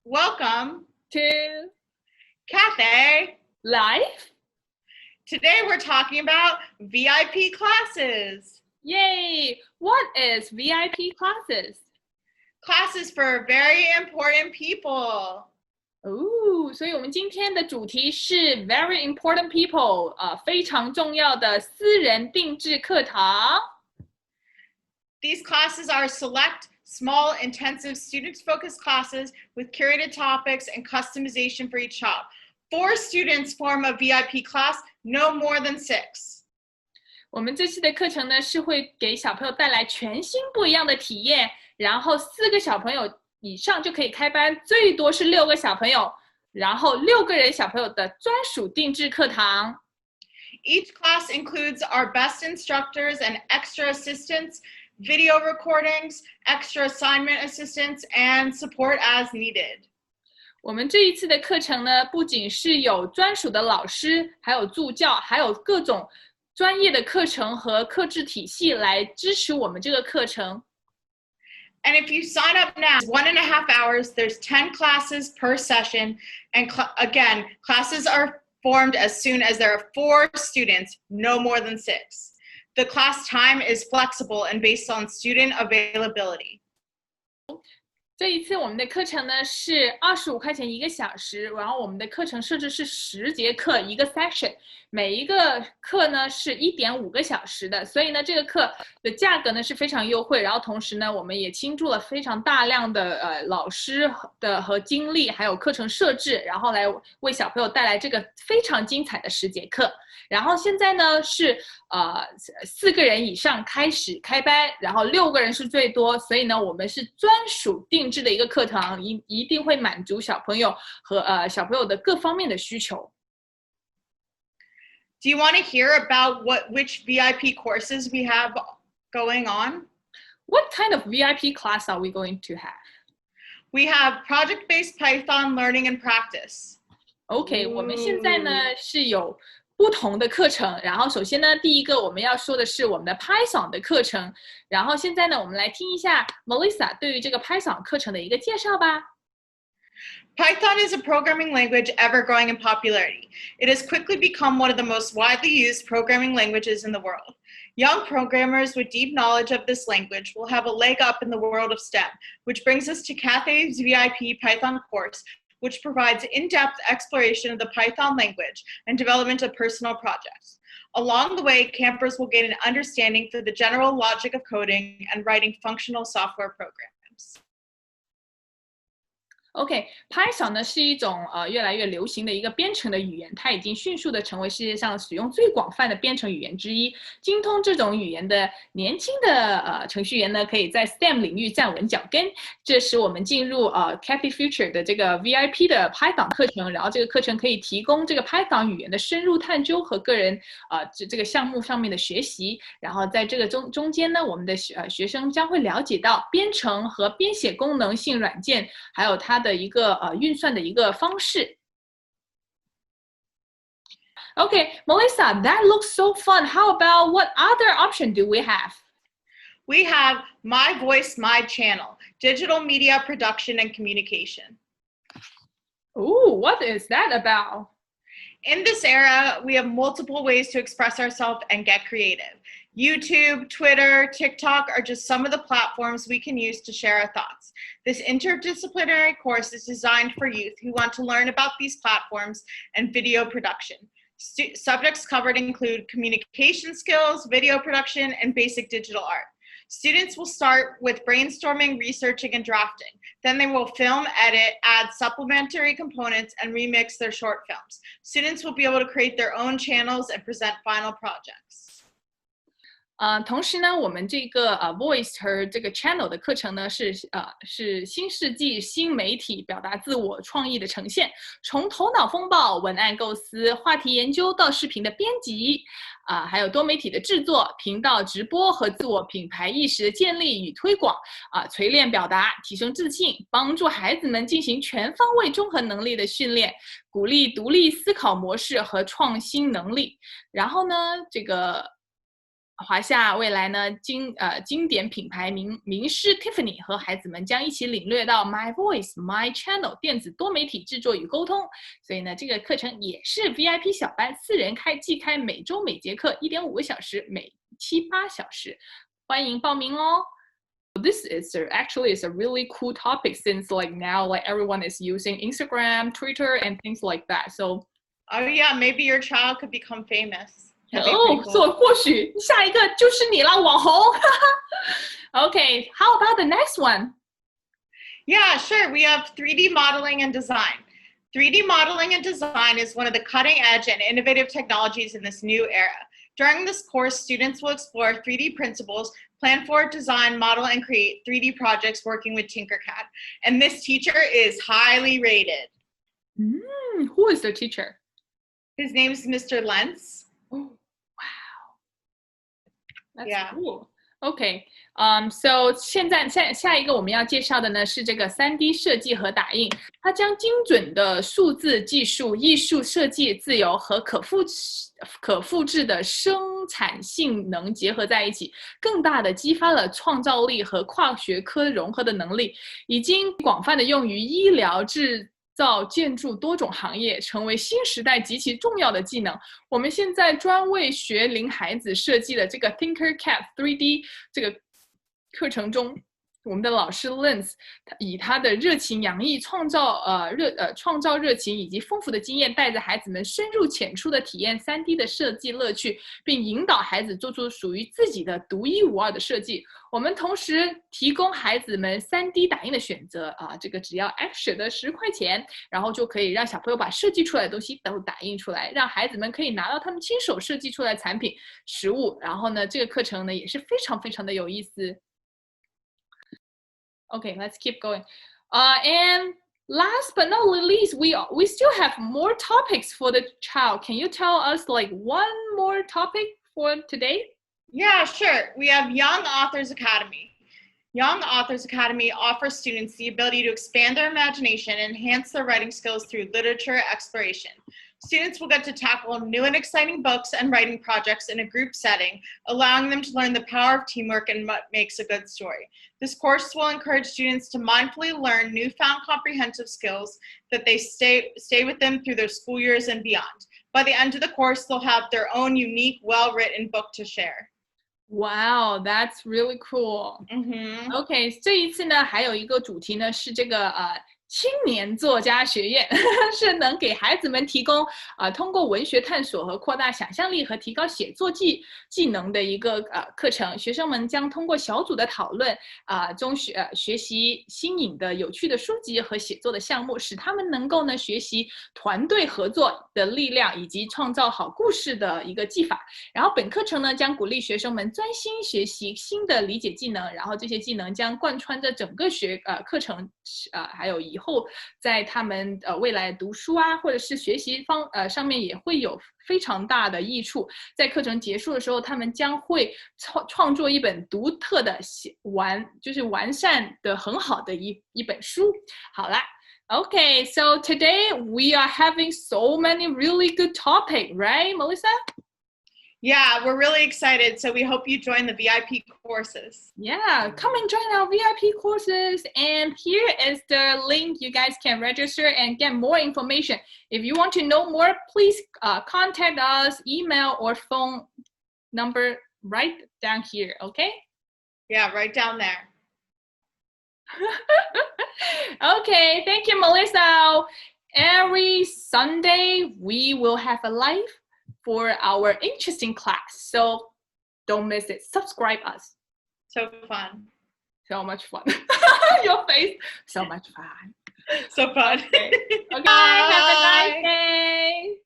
Welcome to Cathay. life. Today we're talking about VIP classes. Yay! What is VIP classes? Classes for very important people. 所以我们今天的主题是 very important people，非常重要的私人定制课堂。These classes are select, small, intensive, student-focused classes with curated topics and customization for each child. 4 students form a VIP class, no more than 6. 我们这期的课程呢，是会给小朋友带来全新不一样的体验，然后4个小朋友以上就可以开班，最多是6个小朋友，然后6个人小朋友的专属定制课堂。Each class includes our best instructors and extra assistants, video recordings, extra assignment assistance, and support as needed. 我们这一次的课程呢，不仅是有专属的老师，还有助教，还有各种专业的课程和课制体系来支持我们这个课程。And if you sign up now, 1.5 hours, there's 10 classes per session. And again, classes are formed as soon as there are 4 students, no more than 6. The class time is flexible and based on student availability. 这一次我们的课程呢是25块钱1个小时，然后我们的课程设置是10节课1个 section， 每一个课呢是 1.5 个小时的，所以呢这个课的价格呢是非常优惠，然后同时呢我们也倾注了非常大量的老师的和精力，还有课程设置，然后来为小朋友带来这个非常精彩的10节课。然后现在呢是4个人以上开始开班，然后6个人是最多，所以呢我们是专属定制的一个课堂，一定会满足小朋友和小朋友的各方面的需求。Do you want to hear about which VIP courses we have going on? What kind of VIP class are we going to have? We have project-based Python learning and practice. OK， 我们现在呢是有不同的课程，然后首先呢，第一个我们要说的是我们的 Python 的课程，然后现在呢，我们来听一下 Melissa 对于这个 Python 课程的一个介绍吧。Python is a programming language ever growing in popularity. It has quickly become one of the most widely used programming languages in the world. Young programmers with deep knowledge of this language will have a leg up in the world of STEM, which brings us to Cathay's VIP Python course, which provides in-depth exploration of the Python language and development of personal projects. Along the way, campers will gain an understanding for the general logic of coding and writing functional software programs. OK，Python 呢是一种越来越流行的一个编程的语言，它已经迅速的成为世界上使用最广泛的编程语言之一。精通这种语言的年轻的程序员呢，可以在 STEM 领域站稳脚跟。这使我们进入Cathay Future 的这个 VIP 的 Python 课程，然后这个课程可以提供这个 Python 语言的深入探究和个人这个项目上面的学习。然后在这个中间呢，我们的学生将会了解到编程和编写功能性软件，还有它的一个运算的一个方式。Okay, Melissa, that looks so fun. How about what other option do we have? We have My Voice, My Channel, digital media production and communication. Ooh, what is that about? In this era, we have multiple ways to express ourselves and get creative. YouTube, Twitter, TikTok are just some of the platforms we can use to share our thoughts. This interdisciplinary course is designed for youth who want to learn about these platforms and video production. Subjects covered include communication skills, video production, and basic digital art. Students will start with brainstorming, researching, and drafting. Then they will film, edit, add supplementary components, and remix their short films. Students will be able to create their own channels and present final projects. 同时呢，我们这个Voice 和这个 Channel 的课程呢是新世纪新媒体表达自我创意的呈现，从头脑风暴、文案构思、话题研究到视频的编辑还有多媒体的制作、频道直播和自我品牌意识的建立与推广锤炼表达、提升自信，帮助孩子们进行全方位综合能力的训练，鼓励独立思考模式和创新能力。然后呢，这个华夏未来呢经典品牌名师 Tiffany 和孩子们将一起领略到 My Voice My Channel 电子多媒体制作与沟通。所以呢，这个课程也是 VIP 小班，4人季开，每周每节课1.5个小时，每7、8小时，欢迎报名哦。This is actually a really cool topic since now everyone is using Instagram, Twitter, and things like that. So, oh yeah, maybe your child could become famous. So 或许下一个就是你了，网红。Okay, how about the next one? Yeah, sure. We have 3D modeling and design. 3D modeling and design is one of the cutting edge and innovative technologies in this new era. During this course, students will explore 3D principles, plan for, design, model, and create 3D projects working with Tinkercad. And this teacher is highly rated. Who is the teacher? His name is Mr. Lentz. Oh, wow. That's cool. Okay. So 下一个我们要介绍的呢是这个3D 设计和打印，它将精准的数字技术、艺术设计自由和可复制的生产性能结合在一起，更大的激发了创造力和跨学科融合的能力，已经广泛的用于医疗、制造、建筑多种行业，成为新时代极其重要的技能。我们现在专为学龄孩子设计的这个 Tinkercad 3D 这个课程中，我们的老师 Lentz 以他的热情洋溢、创造热情以及丰富的经验，带着孩子们深入浅出的体验 3D 的设计乐趣，并引导孩子做出属于自己的独一无二的设计。我们同时提供孩子们 3D 打印的选择这个只要 extra 的10块钱，然后就可以让小朋友把设计出来的东西都打印出来，让孩子们可以拿到他们亲手设计出来的产品实物。然后呢，这个课程呢也是非常非常的有意思。Okay, let's keep going. And last but not least, we still have more topics for the child. Can you tell us one more topic for today? Yeah, sure. We have Young Authors Academy. Young Authors Academy offers students the ability to expand their imagination and enhance their writing skills through literature exploration. Students will get to tackle new and exciting books and writing projects in a group setting, allowing them to learn the power of teamwork and what makes a good story. This course will encourage students to mindfully learn newfound comprehensive skills that they stay with them through their school years and beyond. By the end of the course, they'll have their own unique, well-written book to share. Wow, that's really cool. Okay, 这一次呢，还有一个主题呢是这个青年作家学院是能给孩子们提供通过文学探索和扩大想象力和提高写作技能的一个课程。学生们将通过小组的讨论中学习新颖的有趣的书籍和写作的项目，使他们能够呢学习团队合作的力量以及创造好故事的一个技法。然后本课程呢将鼓励学生们专心学习新的理解技能，然后这些技能将贯穿着整个课程还有以后在他们未来读书或者是学习上面也会有非常大的益处。在课程结束的时候，他们将会创作一本独特的就是完善的很好的一本书。好啦，Okay, so today we are having so many really good topics, right, Melissa? Yeah, we're really excited. So we hope you join the VIP courses. Yeah, come and join our VIP courses. And here is the link. You guys can register and get more information. If you want to know more, please contact us, email or phone number right down here, okay? Yeah, right down there. Okay, thank you, Melissa. Every Sunday, we will have a live for our interesting class. So don't miss it. Subscribe us. So fun. So much fun. Your face. So much fun. So fun. Okay, have a nice day.